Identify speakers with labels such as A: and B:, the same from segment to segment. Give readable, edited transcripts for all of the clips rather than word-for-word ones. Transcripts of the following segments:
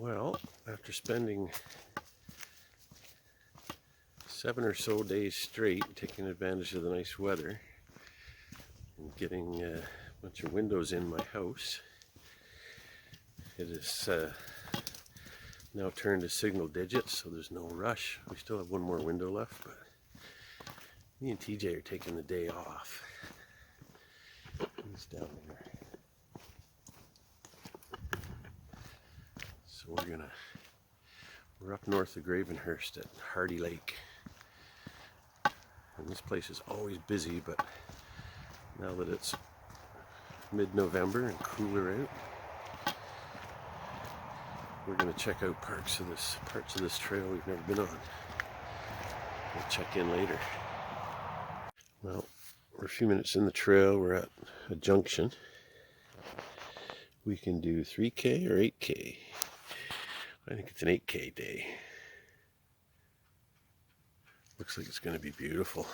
A: Well, after spending 7 or so days straight taking advantage of the nice weather and getting a bunch of windows in my house, it is now turned to single digits, so there's no rush. We still have one more window left, but me and TJ are taking the day off. He's down there. So we're up north of Gravenhurst at Hardy Lake. And this place is always busy, but now that it's mid-November and cooler out, we're going to check out parts of this trail we've never been on. We'll check in later. Well, we're a few minutes in the trail. We're at a junction. We can do 3K or 8K. I think it's an 8K day. Looks like it's going to be beautiful.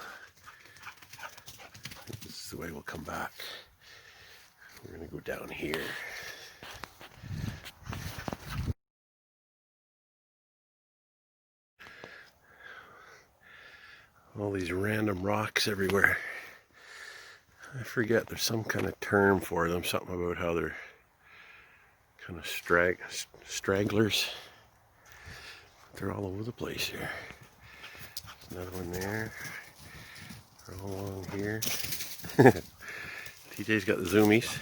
A: I think this is the way we'll come back. We're going to go down here. All these random rocks everywhere. I forget, there's some kind of term for them, something about how they're kind of stragglers. They're all over the place here. There's another one there. They're all along here. TJ's got the zoomies.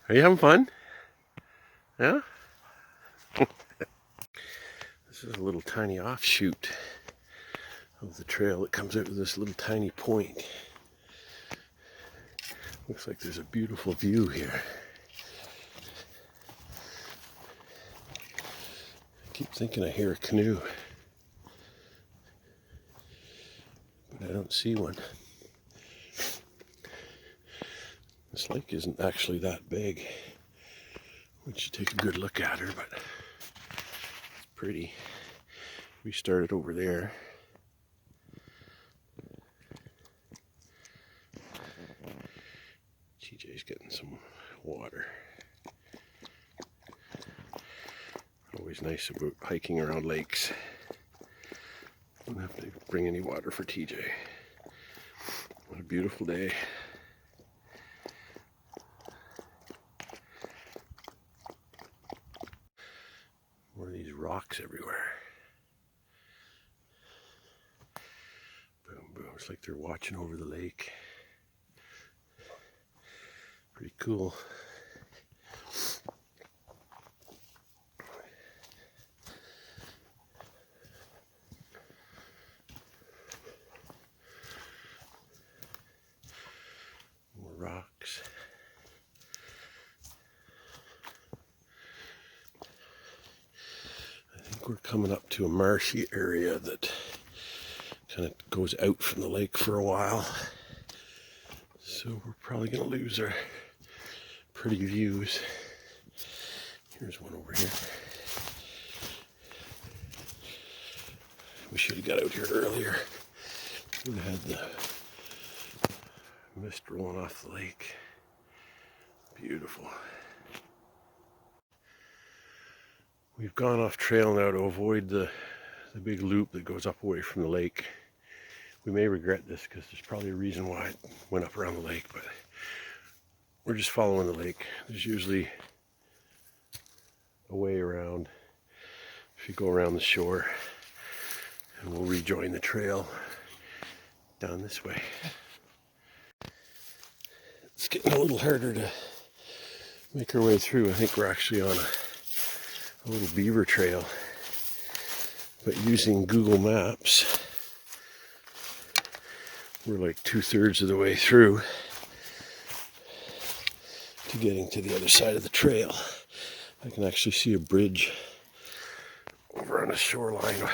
A: Are you having fun? Yeah? This is a little tiny offshoot of the trail that comes out of this little tiny point. Looks like there's a beautiful view here. I keep thinking I hear a canoe, but I don't see one. This lake isn't actually that big. We should take a good look at her, but it's pretty. We started over there. TJ's getting some water. Always nice about hiking around lakes. Don't have to bring any water for TJ. What a beautiful day. More of these rocks everywhere. Boom, boom. It's like they're watching over the lake. Pretty cool. More rocks. I think we're coming up to a marshy area that kind of goes out from the lake for a while. So we're probably going to lose our pretty views. Here's one over here. We should have got out here earlier. We would have had the mist rolling off the lake. Beautiful. We've gone off trail now to avoid the big loop that goes up away from the lake. We may regret this because there's probably a reason why it went up around the lake, but we're just following the lake. There's usually a way around if you go around the shore, and we'll rejoin the trail down this way. It's getting a little harder to make our way through. I think we're actually on a little beaver trail, but using Google Maps, we're like 2/3 of the way through to getting to the other side of the trail. I can actually see a bridge over on the shoreline,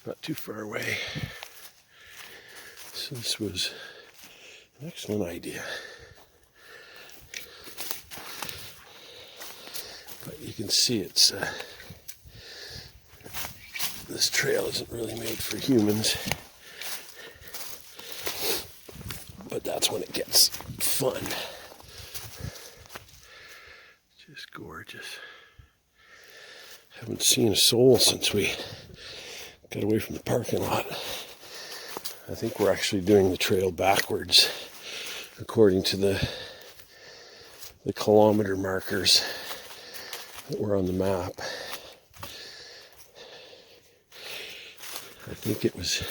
A: not too far away. So this was an excellent idea. But you can see it's this trail isn't really made for humans. But that's when it gets fun. Haven't seen a soul since we got away from the parking lot. I think we're actually doing the trail backwards according to the kilometer markers that were on the map. I think it was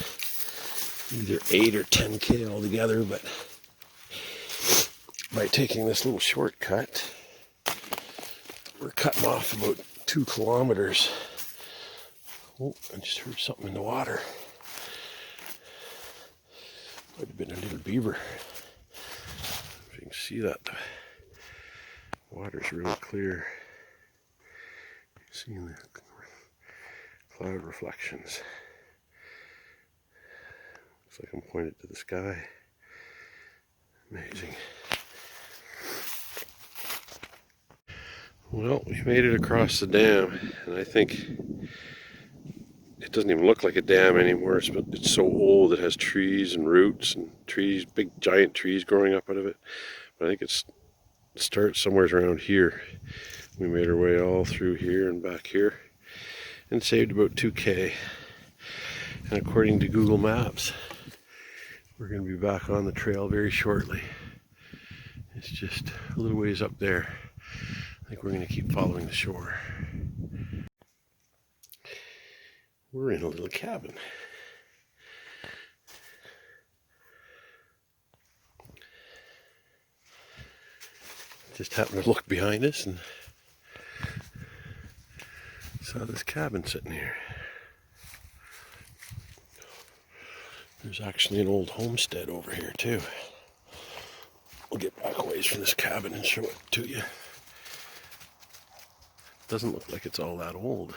A: either 8 or 10K altogether, but by taking this little shortcut, we're cutting off about 2 kilometers. Oh, I just heard something in the water. Might have been a little beaver. If you can see that, the water's really clear. Seeing the cloud reflections. Looks like I'm pointed to the sky. Amazing. Well, we made it across the dam, and I think it doesn't even look like a dam anymore. It's so old. It has trees and roots and trees, big giant trees growing up out of it. But I think it starts somewhere around here. We made our way all through here and back here and saved about 2K. And according to Google Maps, we're going to be back on the trail very shortly. It's just a little ways up there. I think we're going to keep following the shore. We're in a little cabin. Just happened to look behind us and saw this cabin sitting here. There's actually an old homestead over here too. We'll get back a ways from this cabin and show it to you. Doesn't look like it's all that old.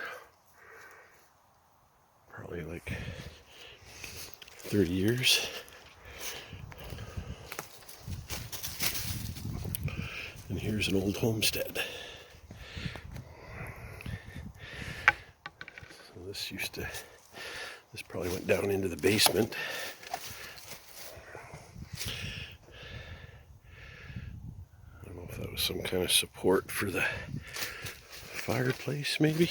A: Probably like 30 years. And here's an old homestead. So this probably went down into the basement. I don't know if that was some kind of support for the fireplace, maybe.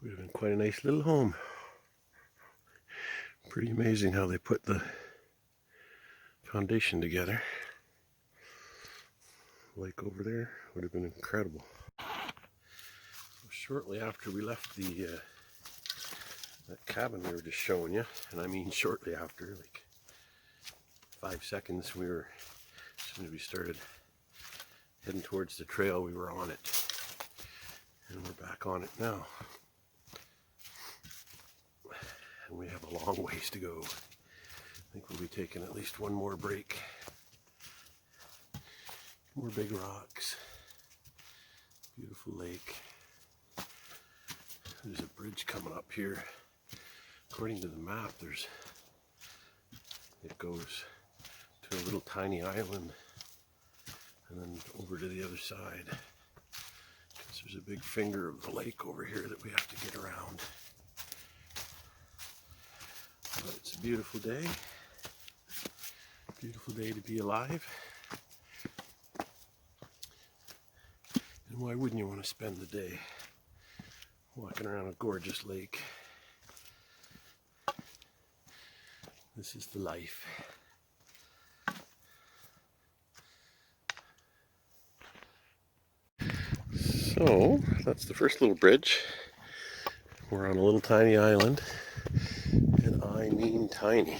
A: Would have been quite a nice little home. Pretty amazing how they put the foundation together. Lake over there would have been incredible. So shortly after we left that cabin we were just showing you, and I mean shortly after, like 5 seconds, as soon as we started heading towards the trail, we were on it. And we're back on it now. And we have a long ways to go. I think we'll be taking at least one more break. More big rocks. Beautiful lake. There's a bridge coming up here. According to the map, it goes to a little tiny island and then over to the other side. Because there's a big finger of the lake over here that we have to get around. But it's a beautiful day. Beautiful day to be alive. And why wouldn't you want to spend the day walking around a gorgeous lake? This is the life. So, that's the first little bridge. We're on a little tiny island, and I mean tiny.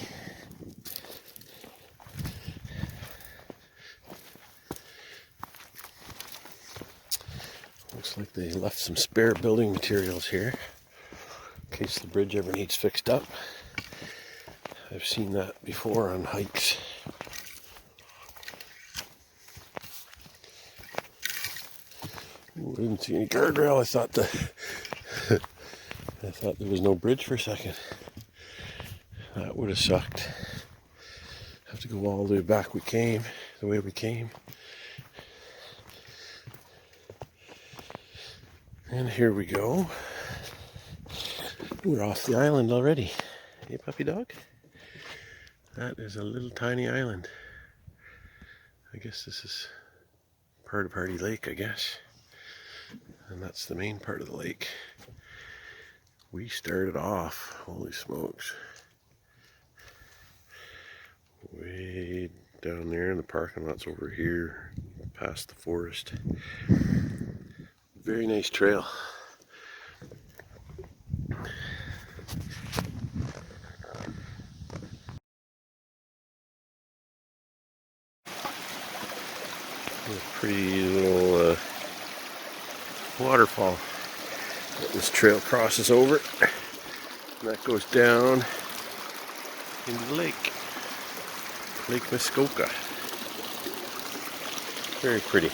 A: Looks like they left some spare building materials here in case the bridge ever needs fixed up. I've seen that before on hikes. Ooh, I didn't see any guardrail. I thought there was no bridge for a second. That would have sucked. Have to go all the way back the way we came. And here we go. We're off the island already. Hey, puppy dog. That is a little tiny island. I guess this is part of Hardy Lake, I guess. And that's the main part of the lake. We started off, holy smokes, way down there, and the parking lot's over here, past the forest. Very nice trail. A pretty little waterfall that this trail crosses over, and that goes down into the lake, Lake Muskoka. Very pretty.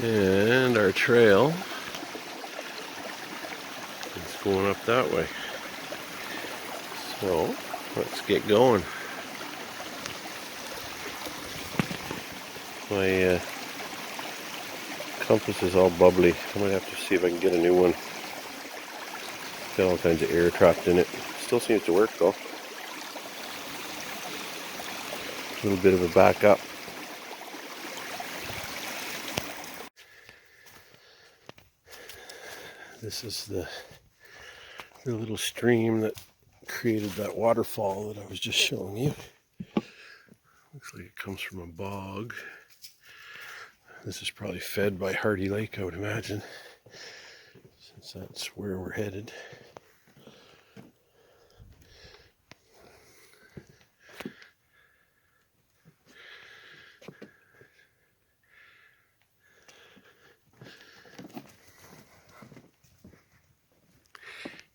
A: And our trail is going up that way. So let's get going. My compass is all bubbly. I might have to see if I can get a new one. Got all kinds of air trapped in it. Still seems to work though. A little bit of a backup. This is the little stream that created that waterfall that I was just showing you. Looks like it comes from a bog. This is probably fed by Hardy Lake, I would imagine, since that's where we're headed.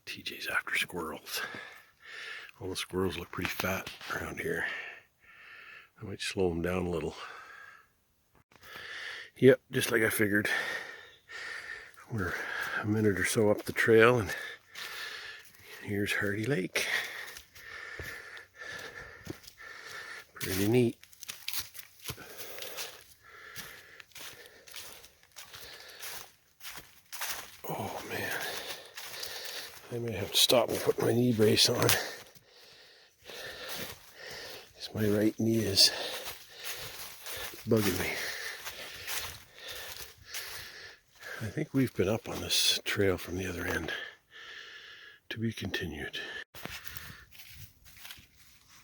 A: TJ's after squirrels. All the squirrels look pretty fat around here. I might slow them down a little. Yep, just like I figured. We're a minute or so up the trail, and here's Hardy Lake. Pretty neat. Oh man, I may have to stop and put my knee brace on. My right knee is bugging me. I think we've been up on this trail from the other end. To be continued.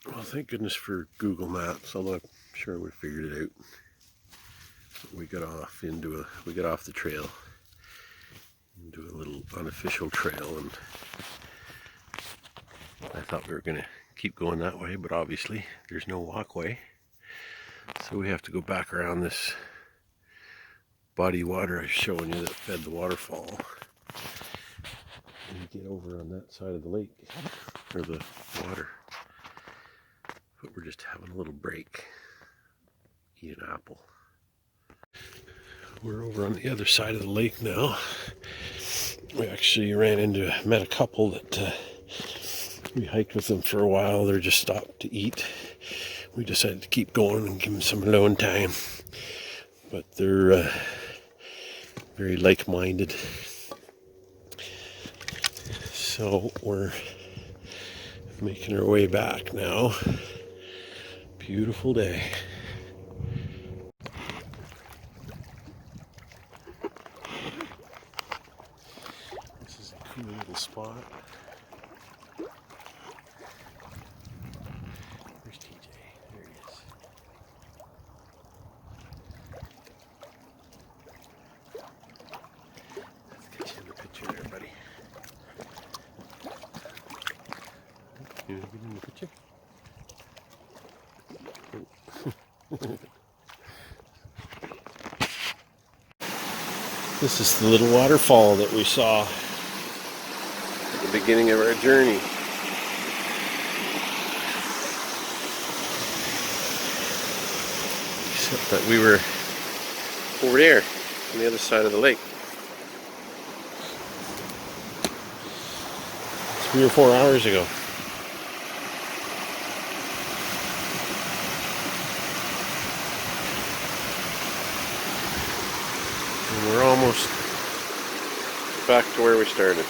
A: Well, thank goodness for Google Maps, although I'm sure we figured it out. We got off the trail into a little unofficial trail, and I thought we were gonna keep going that way, but obviously there's no walkway, so we have to go back around this body of water I was showing you that fed the waterfall and get over on that side of the lake, or the water. But we're just having a little break, eat an apple. We're over on the other side of the lake now. We actually met a couple that we hiked with them for a while. They just stopped to eat. We decided to keep going and give them some alone time. But they're very like-minded. So we're making our way back now. Beautiful day. This is a cool little spot. Where's TJ? There he is. Let's get you in the picture there, buddy. You want to get in the picture? This is the little waterfall that we saw at the beginning of our journey. Except that we were over there on the other side of the lake. 3 or 4 hours ago. And we're almost back to where we started.